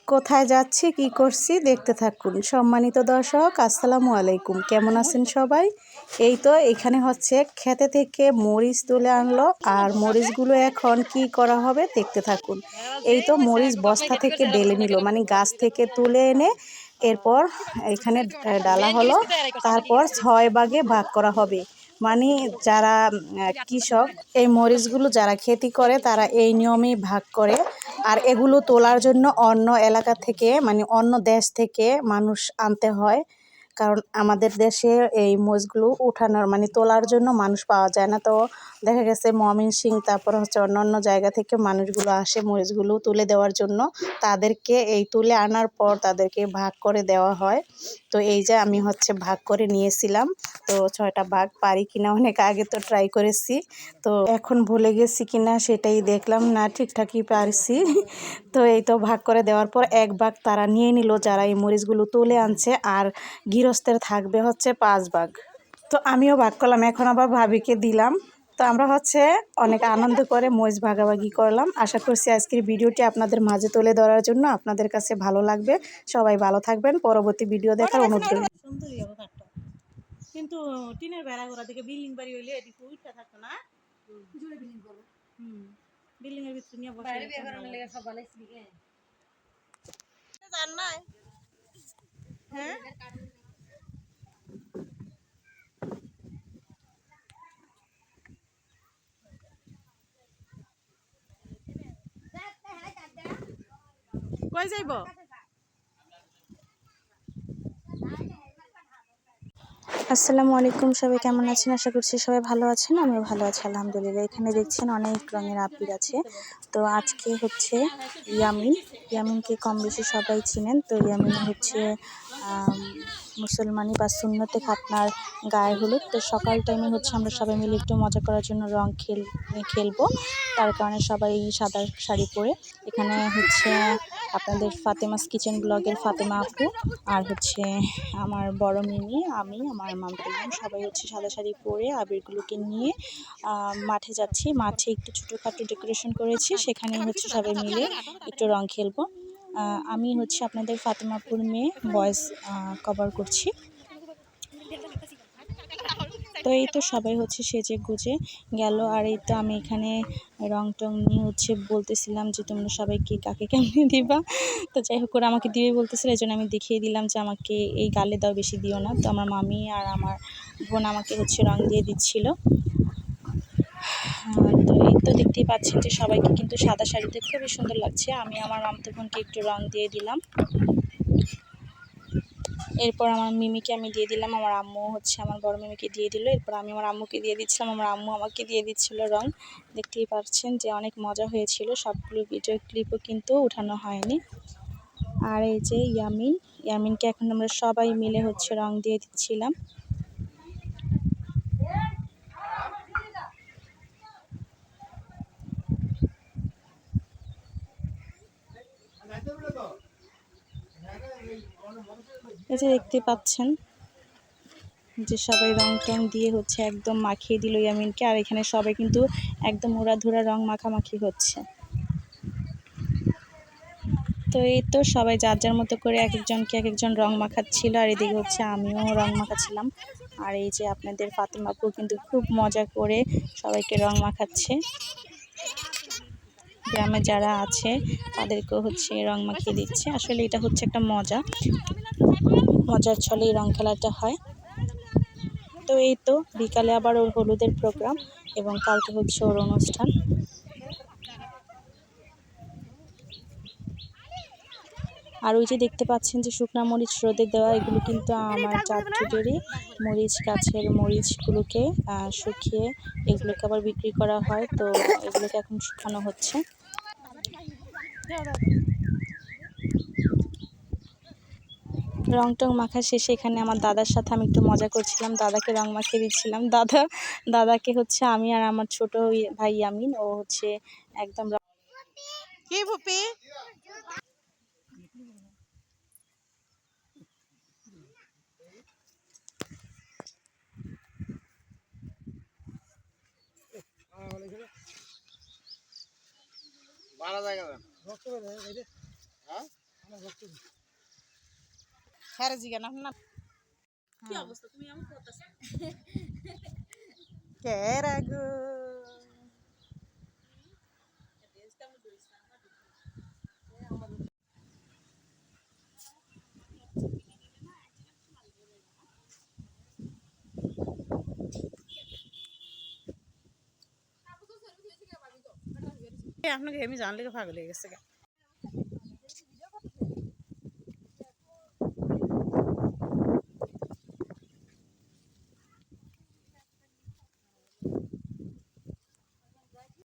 কোথায় যাচ্ছি কি করছি দেখতে থাকুন। সম্মানিত দর্শক, আসসালামু আলাইকুম। কেমন আছেন সবাই? এই তো এখানে হচ্ছে খেতে থেকে মরিচ তুলে আনলো, আর মরিচগুলো এখন কি করা হবে দেখতে থাকুন। এই তো মরিচ বস্তা থেকে ডেলে নিল, মানে গাছ থেকে তুলে এনে এরপর এখানে ডালা হলো, তারপর 6 ভাগে ভাগ করা হবে। মানে যারা কৃষক এই মরিচগুলো যারা খেতি করে তারা এই নিয়মেই ভাগ করে। আর এগুলো তোলার জন্য অন্য এলাকা থেকে, মানে অন্য দেশ থেকে মানুষ আনতে হয়, কারণ আমাদের দেশে এই মরিচগুলো উঠানোর মানে তোলার জন্য মানুষ পাওয়া যায় না। তো দেখা গেছে ময়মনসিংহ, তারপর হচ্ছে অন্যান্য জায়গা থেকে মানুষগুলো আসে মরিচগুলো তুলে দেওয়ার জন্য। তাদেরকে এই তুলে আনার পর তাদেরকে ভাগ করে দেওয়া হয়। তো এই যে আমি হচ্ছে ভাগ করে নিয়েছিলাম, তো 6টা ভাগ পারি কিনা, অনেক আগে তো ট্রাই করেছি, তো এখন ভুলে গেছি কিনা সেটাই দেখলাম, না ঠিকঠাকই পারছি। তো এই তো ভাগ করে দেওয়ার পর এক ভাগ তারা নিয়ে নিল যারা এই মরিচগুলো তুলে আনছে, আর গৃহস্থের থাকবে হচ্ছে 5 ভাগ। তো আমিও ভাগ করলাম, এখন আবার ভাবিকে দিলাম। তো আমরা হচ্ছে অনেক আনন্দ করে মরিচ ভাগাভাগি করলাম। আশা করছি আজকের ভিডিওটি আপনাদের মাঝে তুলে ধরার জন্য আপনাদের কাছে ভালো লাগবে। সবাই ভালো থাকবেন, পরবর্তী ভিডিও দেখার অনুরোধ রইল। কিন্তু টিনের বেড়া ঘোরা থেকে বিল্ডিং বাড়ি হইলে এদিকে উঠতে থাকতো না। বিল্ডিং এর ভিতরে নিয়ে বসে জান নাই। হ্যাঁ, কই যাইব? আসসালামু আলাইকুম, সবাই কেমন আছেন? আশা করছি সবাই ভালো আছেন। আমিও ভালো আছি আলহামদুলিল্লাহ। এখানে দেখছেন অনেক রঙের আবির আছে। তো আজকে হচ্ছে ইয়ামিনকে কম বেশি সবাই চিনেন। তো ইয়ামিন হচ্ছে মুসলমানি বা সুন্নতে খাতনার গায়ে হলুদ। তো সকাল টাইমে হচ্ছে আমরা সবাই মিলে একটু মজা করার জন্য রং খেলবো, তার কারণে সবাই সাদা শাড়ি পরে। এখানে হচ্ছে আপনাদের ফাতেমাস কিচেন ব্লগের ফাতেমা আপু, আর হচ্ছে আমার বড় মিমি, আমি, আমার মামা সবাই হচ্ছে সাদা শাড়ি পরে আবিরগুলোকে নিয়ে মাঠে যাচ্ছি। মাঠে একটু ছোটোখাটো ডেকোরেশন করেছি, সেখানে হচ্ছে সবাই মিলে একটু রং খেলবো। আমি হচ্ছে আপনাদের ফাতেমা আপুর মেয়ে, ভয়েস কভার করছি। তো এই তো সবাই হচ্ছে সেজে গুজে গেল, আর এই তো আমি এখানে রং টং নিয়ে হচ্ছে বলতেছিলাম যে তোমরা সবাই কে কাকে কেমনে দিবা। তো যাই হোক ওরা আমাকে দিবে বলতেছিল, এই জন্য আমি দেখিয়ে দিলাম যে আমাকে এই গালে দাও, বেশি দিও না। তো আমার মামি আর আমার বোন আমাকে হচ্ছে রং দিয়ে দিচ্ছিল। তো এই তো দেখতেই পাচ্ছেন যে সবাইকে কিন্তু সাদা শাড়িতে খুবই সুন্দর লাগছে। আমি আমার মামতো বোনকে একটু রং দিয়ে দিলাম, এরপর আমার মিমিকে আমি দিয়ে দিলাম, আমার আম্মু হচ্ছে আমার বড় মিমিকে দিয়ে দিল, এরপর আমি আমার আম্মুকে দিয়ে দিচ্ছিলাম, আমার আম্মু আমাকে দিয়ে দিচ্ছিল রং। দেখতেই পাচ্ছেন যে অনেক মজা হয়েছিল, সবগুলো ভিডিও ক্লিপও কিন্তু উঠানো হয়নি। আর এই যে ইয়ামিনকে এখন আমরা সবাই মিলে হচ্ছে রং দিয়ে দিচ্ছিলাম। এই যে দেখতে পাচ্ছেন যে সবাই রং টং দিয়ে হচ্ছে একদম মাখিয়ে দিল ইয়ামিনকে, আর এখানে সবাই কিন্তু একদম উড়াধুরা রং মাখামাখি হচ্ছে। তো এই তো সবাই যার যার মতো করে এক একজন রং মাখাচ্ছিল, আর এদিকে হচ্ছে আমিও রং মাখাচ্ছিলাম। আর এই যে আপনাদের ফাতেমা আপু কিন্তু খুব মজা করে সবাইকে রং মাখাচ্ছে। গ্রামে যারা আছে তাদেরকেও হচ্ছে রং মাখিয়ে দিচ্ছে। আসলে এটা হচ্ছে একটা মজার ছলে এই রং খেলাটা হয়। তো এই তো বিকালে আবার ওর হলুদের প্রোগ্রাম, এবং কালকে হচ্ছে ওর অনুষ্ঠান। আর ওই যে দেখতে পাচ্ছেন যে শুকনা মরিচ রোদে দেওয়া, এগুলো কিন্তু আমার চাঁদপুরেরই মরিচ গাছের মরিচগুলোকে শুকিয়ে এগুলোকে আবার বিক্রি করা হয়। তো এগুলোকে এখন শুকানো হচ্ছে। রং টং মাখা শেষে এখানে আমার দাদার সাথে আমি একটু মজা করছিলাম, দাদাকে রং মাখিয়ে দিচ্ছিলাম। দাদাকে হচ্ছে আমি আর আমার ছোট ভাই ইয়ামিন, ও হচ্ছে একদম কি ফুপি বাড়া জায়গা হ্যাঁ হ্যাঁ জিজ্ঞাসা না কি অবস্থা তুমি এমন করতেছো? কেরা গো আপনাকে আমি জানলে পাগল হয়ে গেছে